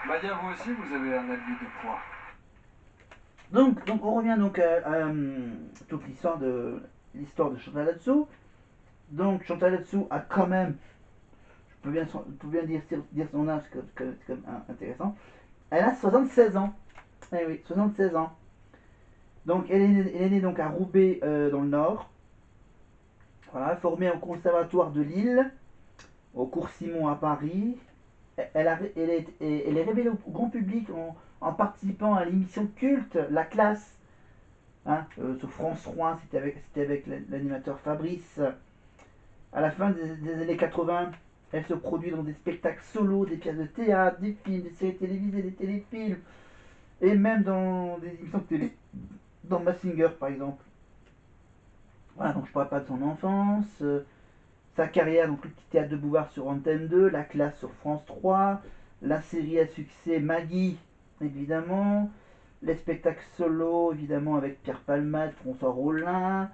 Maya, vous aussi, vous avez un allié de poids. Donc on revient donc à, toute l'histoire de Chantal là-dessous. Donc Chantal là-dessous a quand même, je peux bien dire son âge, c'est quand même intéressant. Elle a 76 ans. Eh oui, 76 ans. Donc elle est née donc à Roubaix dans le Nord. Voilà, formée au conservatoire de Lille, au cours Simon à Paris. Elle est révélée au grand public en participant à l'émission culte La Classe, hein, sur France 3, c'était avec l'animateur Fabrice. À la fin des années 80, elle se produit dans des spectacles solos, des pièces de théâtre, des films, des séries télévisées, des téléfilms, et même dans des émissions de télé, dans Massinger par exemple. Voilà, donc je ne parle pas de son enfance, sa carrière, donc le petit théâtre de Bouvard sur Antenne 2, La Classe sur France 3, la série à succès Maggie, évidemment, les spectacles solo, évidemment, avec Pierre Palmade, François Rollin,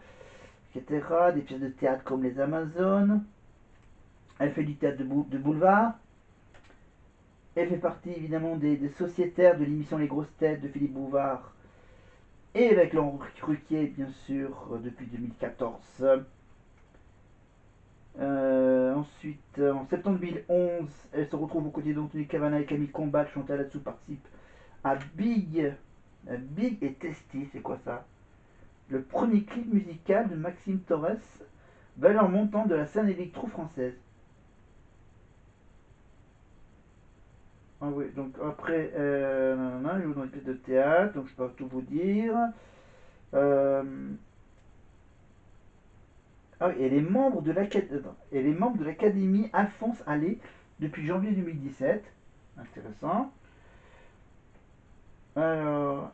etc., des pièces de théâtre comme Les Amazones. Elle fait du théâtre de boulevard. Elle fait partie, évidemment, des sociétaires de l'émission Les Grosses Têtes de Philippe Bouvard et avec Laurent Ruquier, bien sûr, depuis 2014. Ensuite, en septembre 2011, elle se retrouve aux côtés d'Anthony Cavana et Camille Combal. Chantal là-dessous participe à Big et Testy, c'est quoi ça? Le premier clip musical de Maxime Torres, valeur montante de la scène électro-française. Ah oui, donc après, je joue dans une pièce de théâtre, donc je peux tout vous dire. Euh, ah oui, elle est membre de l'Académie Alphonse Allais depuis janvier 2017. Intéressant. Alors,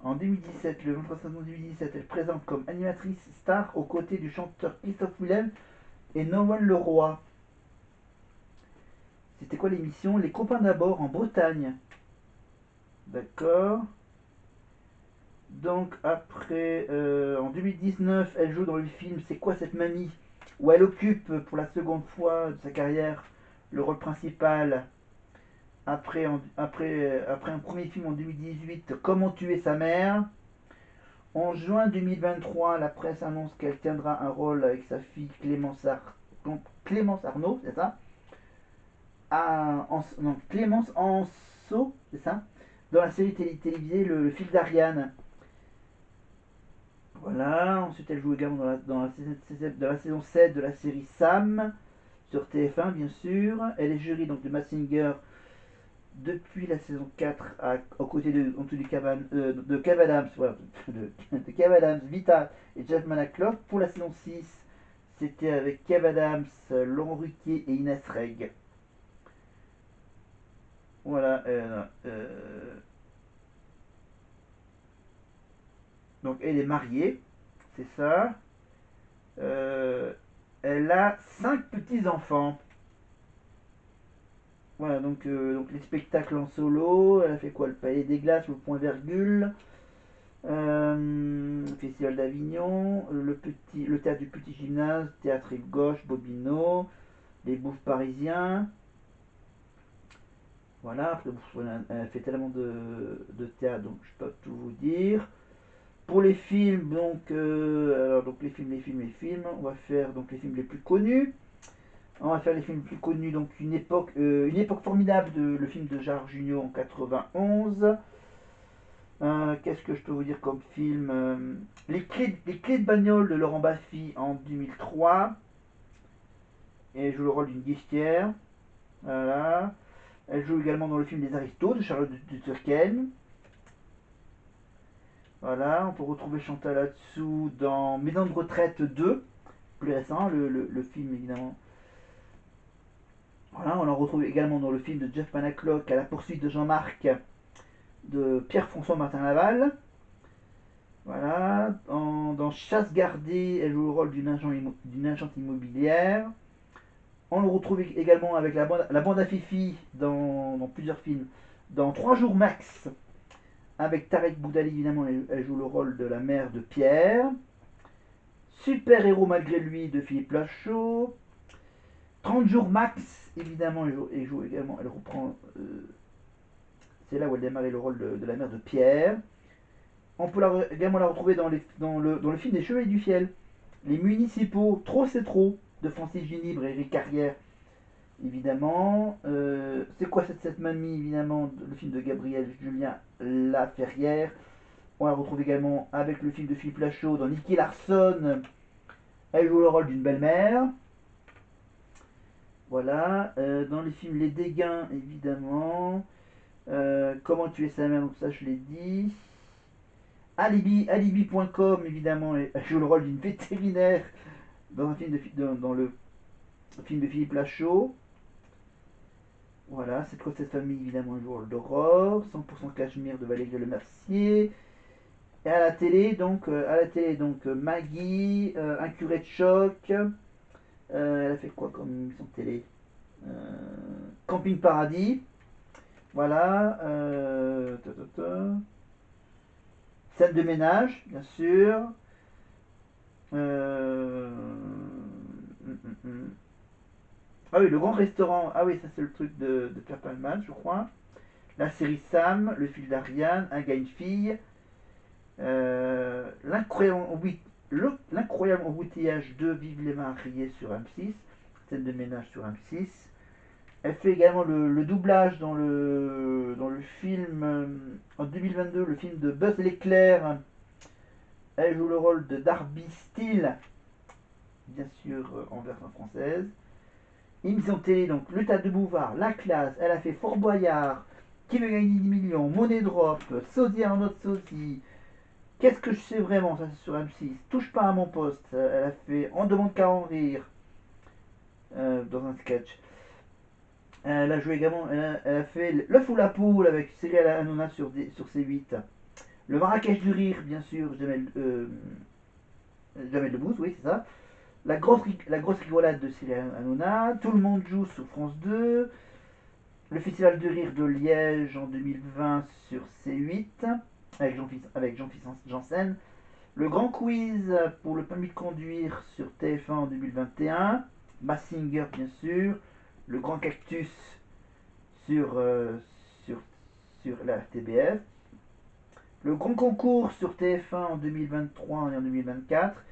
en 2017, le 23 septembre 2017, elle présente comme animatrice star aux côtés du chanteur Christophe Willem et Noël Leroy. C'était quoi l'émission? Les copains d'abord en Bretagne. D'accord. Donc après, en 2019, elle joue dans le film C'est quoi cette mamie? Où elle occupe pour la seconde fois de sa carrière le rôle principal. Après un premier film en 2018, Comment tuer sa mère. En juin 2023, la presse annonce qu'elle tiendra un rôle avec sa fille Clémence Arnaud, c'est ça? Non, Clémence Anceau, c'est ça? Dans la série télévisée Le fil d'Ariane. Voilà, ensuite elle joue également dans la saison 7 de la série Sam, sur TF1 bien sûr. Elle est jury donc de Massinger depuis la saison 4 aux côtés de Kev Adams, voilà, de Kev Adams, Vita et Jeff Manaclock. Pour la saison 6, c'était avec Kev Adams, Laurent Ruquier et Inès Reg. Voilà, donc elle est mariée, c'est ça. Euh, Elle a 5 petits-enfants. Voilà, donc les spectacles en solo, elle a fait quoi? Le Palais des Glaces, le Point Virgule, le Festival d'Avignon, le théâtre du Petit Gymnase, Théâtre Rive Gauche, Bobino, les Bouffes Parisiens. Voilà, après, voilà, elle a fait tellement de théâtre, donc je peux pas tout vous dire. Pour les films, donc les films, on va faire donc les films les plus connus. On va faire les films les plus connus, donc une époque formidable, le film de Gérard Jugnot en 91. Qu'est-ce que je peux vous dire comme film? Les clés de bagnole de Laurent Baffy en 2003. Et elle joue le rôle d'une guichetière. Voilà. Elle joue également dans le film Les Aristos de Charlotte de Turckheim. Voilà, on peut retrouver Chantal là-dessous dans Maison de retraite 2, plus récent, le film évidemment. Voilà, on la retrouve également dans le film de Jeff Panaclock À la poursuite de Jean-Marc de Pierre-François Martin Laval. Voilà, dans Chasse gardée, elle joue le rôle d'une agente immobilière. On le retrouve également avec la bande à Fifi dans plusieurs films. Dans 3 jours max, avec Tarek Boudali, évidemment, elle joue le rôle de la mère de Pierre. Super héros malgré lui de Philippe Lachaud. 30 jours max, évidemment, elle joue également, elle reprend, c'est là où elle démarrait le rôle de la mère de Pierre. On peut également la retrouver dans le film des Chevaliers du Fiel. Les municipaux, Trop c'est trop, de Francis Ginibre et Eric Carrière, évidemment. C'est quoi cette mamie, évidemment, le film de Gabriel Julien Laferrière. On la retrouve également avec le film de Philippe Lachaud dans Nicky Larson. Elle joue le rôle d'une belle-mère. Voilà. Dans les films Les Dégains, évidemment. Comment tuer sa mère, donc ça je l'ai dit. Alibi.com, évidemment, elle joue le rôle d'une vétérinaire dans un film dans le film de Philippe Lachaud. Voilà, c'est quoi cette famille, évidemment, le rôle d'Aurore. 100% Cachemire de Valérie Lemercier. Et à la télé, donc Maggie, un curé de choc. Elle a fait quoi comme émission de télé? Camping Paradis. Voilà. Scène de ménage, bien sûr. Ah oui, le grand restaurant. Ah oui, ça c'est le truc de Pierre Palmade, je crois. La série Sam, le fil d'Ariane, un gars, une fille. L'incroyable embouteillage de Vive les mariés sur M6. Scène de ménage sur M6. Elle fait également le doublage dans le film, en 2022, le film de Buzz l'éclair. Elle joue le rôle de Darby Steele, bien sûr en version française. Émission télé, donc Le Tas de Bouvard, La Classe, elle a fait Fort Boyard, Qui veut gagner 10 millions, Money Drop, Sosie en autre sosie. Qu'est-ce que je sais vraiment, ça c'est sur M6. Touche pas à mon poste, elle a fait On demande qu'à en rire, dans un sketch. Elle a joué également, elle a fait L'œuf ou la poule avec Cyril Hanouna sur C8. Le Marrakech du rire, bien sûr, Jamel Debbouze, oui, c'est ça. La grosse rigolade de Cyril Hanouna. Tout le monde joue sur France 2. Le Festival de rire de Liège en 2020 sur C8 avec Jean-Philippe Janssen. Le grand quiz pour le permis de conduire sur TF1 en 2021. Massinger, bien sûr. Le grand cactus sur, sur, sur la RTBF. Le grand concours sur TF1 en 2023 et en 2024.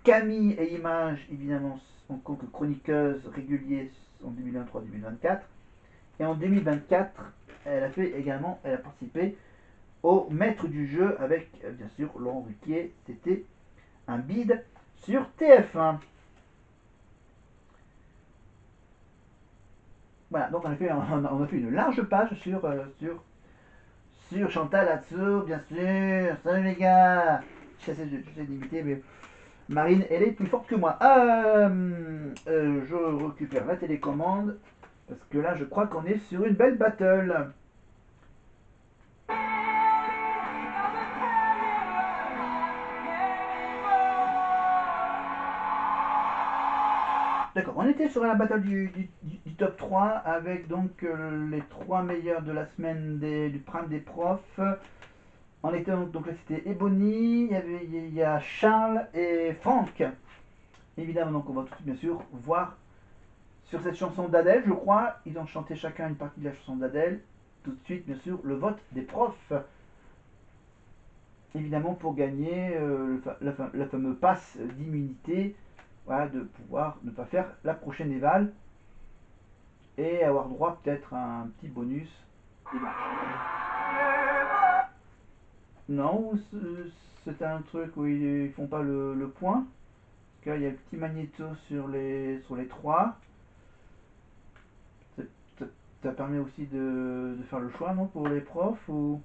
Camille et Images, évidemment, en tant que chroniqueuse régulier en 2023-2024. Et en 2024, elle a participé au maître du jeu avec, bien sûr, Laurent Ruquier. C'était un bide sur TF1. Voilà, donc on a fait une large page sur Chantal là-dessous, bien sûr. Salut les gars. J'essaie d'imiter, mais Marine, elle est plus forte que moi. Je récupère la télécommande. Parce que là, je crois qu'on est sur une belle battle. D'accord, on était sur la battle du top 3 avec donc les 3 meilleurs de la semaine du prime des profs. On était donc là, c'était Ebony, il y a Charles et Franck. Évidemment, donc on va tout de suite, bien sûr, voir sur cette chanson d'Adèle, je crois. Ils ont chanté chacun une partie de la chanson d'Adèle. Tout de suite, bien sûr, le vote des profs. Évidemment, pour gagner la fameuse passe d'immunité, voilà, de pouvoir ne pas faire la prochaine éval et avoir droit peut-être à un petit bonus. Non, c'est un truc où ils font pas le point. Parce que là, il y a le petit magnéto sur les 3. Ça, ça- ça permet aussi de faire le choix, non, pour les profs ou...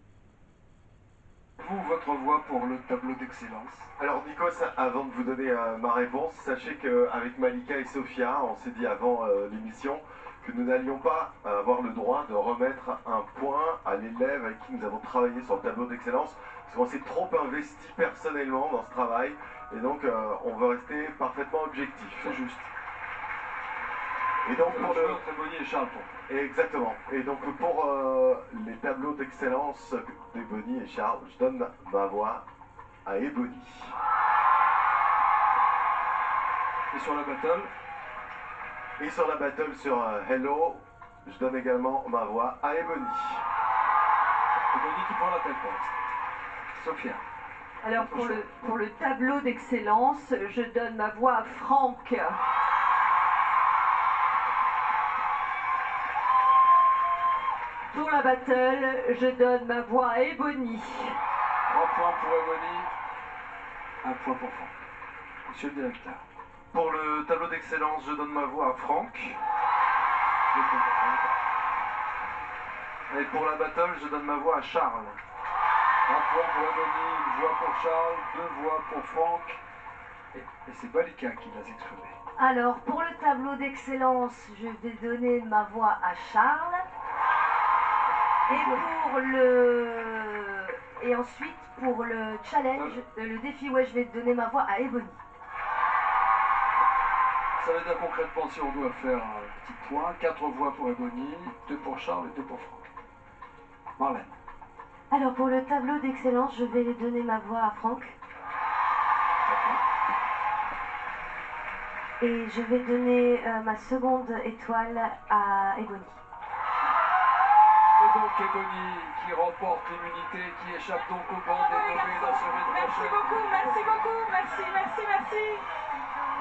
Vous, votre voix pour le tableau d'excellence. Alors Nikos, avant de vous donner ma réponse, sachez qu'avec Malika et Sophia, on s'est dit avant l'émission que nous n'allions pas avoir le droit de remettre un point à l'élève avec qui nous avons travaillé sur le tableau d'excellence, parce qu'on s'est trop investi personnellement dans ce travail, et donc on veut rester parfaitement objectif. C'est juste. Et donc pour le... Très Bonnie et Charles pour. Exactement. Et donc pour les tableaux d'excellence d'Ebony et Charles, je donne ma voix à Ebony. Et sur la battle, Et sur la battle sur Hello, je donne également ma voix à Ebony. Ebony qui prend la tête pour l'instant. Sophia. Alors pour le tableau d'excellence, je donne ma voix à Franck. Pour la battle, je donne ma voix à Ebony. 3 points pour Ebony, 1 point pour Franck. Monsieur le directeur. Pour le tableau d'excellence, je donne ma voix à Franck. 2 points pour Franck. Et pour la battle, je donne ma voix à Charles. 3 points pour Ebony, 1 voix pour Charles, 2 voix pour Franck. Et c'est Malika qui l'a exprimé. Alors, pour le tableau d'excellence, je vais donner ma voix à Charles. Et ensuite, pour le challenge, le défi, ouais, je vais donner ma voix à Ebony. Ça veut dire concrètement, si on doit faire un petit point, 4 voix pour Ebony, 2 pour Charles et 2 pour Franck. Marlène. Alors, pour le tableau d'excellence, je vais donner ma voix à Franck. Et je vais donner ma seconde étoile à Ebony. C'est donc Ebony qui remporte l'immunité, qui échappe donc au banc des nommés la semaine prochaine. Merci beaucoup, merci.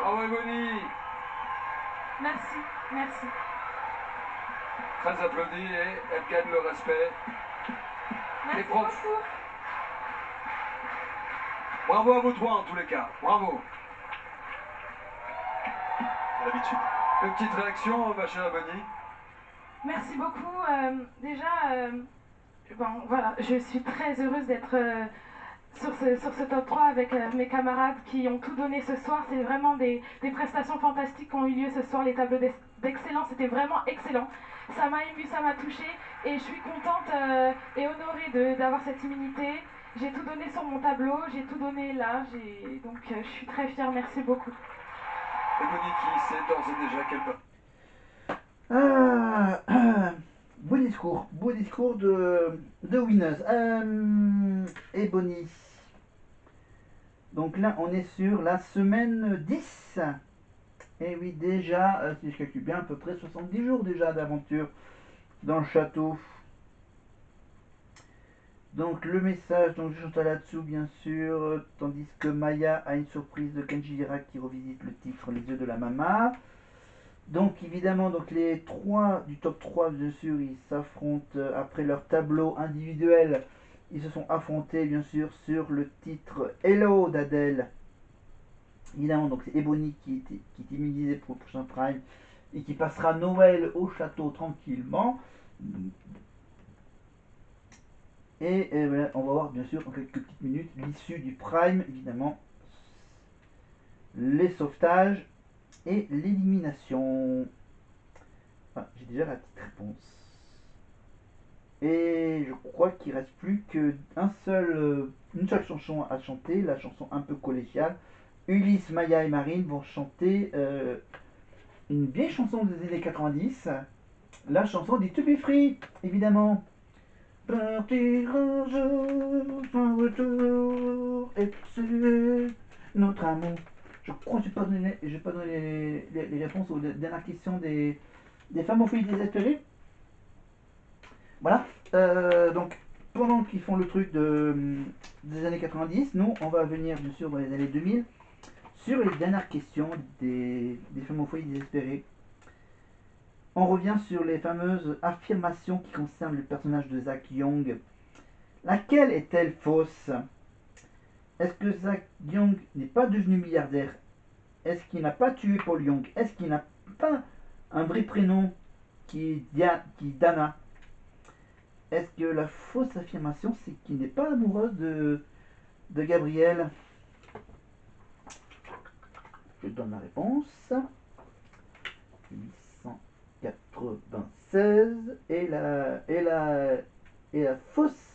Bravo Ebony. Merci. Très applaudie et elle gagne le respect. Les profs. Beaucoup. Bravo à vous trois en tous les cas. Bravo. D'habitude. Une petite réaction, ma chère Ebony. Merci beaucoup. Bon, voilà, je suis très heureuse d'être sur ce top 3 avec mes camarades qui ont tout donné ce soir. C'est vraiment des prestations fantastiques qui ont eu lieu ce soir. Les tableaux d'excellence, c'était vraiment excellent. Ça m'a émue, ça m'a touchée et je suis contente et honorée d'avoir cette immunité. J'ai tout donné sur mon tableau, j'ai tout donné là, donc je suis très fière. Merci beaucoup. Ebony qui sait d'ores et déjà qu'elle peut. Beau discours de Winneuse. Ebony. Donc là, on est sur la semaine 10. Et oui, déjà, si je calcule bien, à peu près 70 jours déjà d'aventure dans le château. Donc le message, donc je chante là-dessous bien sûr, tandis que Maya a une surprise de Kenji Girac qui revisite le titre Les yeux de la Mama. Donc évidemment, donc les trois du top 3 bien sûr, ils s'affrontent après leur tableau individuel. Ils se sont affrontés bien sûr sur le titre Hello d'Adèle. Évidemment, donc c'est Ebony qui est immunisée pour le prochain Prime et qui passera Noël au château tranquillement. Et voilà, on va voir bien sûr en quelques petites minutes l'issue du Prime, évidemment, les sauvetages et l'élimination. Ah, j'ai déjà la petite réponse. Et je crois qu'il ne reste plus qu'une seule chanson à chanter, la chanson un peu collégiale. Ulysse, Maya et Marine vont chanter une vieille chanson des années 90, la chanson des To Be Free, évidemment. Partir un jour sans retour, et c'est notre amour. Je crois que je n'ai pas donné les réponses aux dernières questions des femmes aux filles désespérées. Voilà. Donc, pendant qu'ils font le truc des années 90, nous, on va venir bien sûr dans les années 2000 sur les dernières questions des femmes aux foyers désespérées. On revient sur les fameuses affirmations qui concernent le personnage de Zach Young. Laquelle est-elle fausse? Est-ce que Zach Young n'est pas devenu milliardaire? Est-ce qu'il n'a pas tué Paul Young? Est-ce qu'il n'a pas un vrai prénom qui est Dana? Est-ce que la fausse affirmation, c'est qu'il n'est pas amoureux de Gabriel? Je donne la réponse. 896. Et la fausse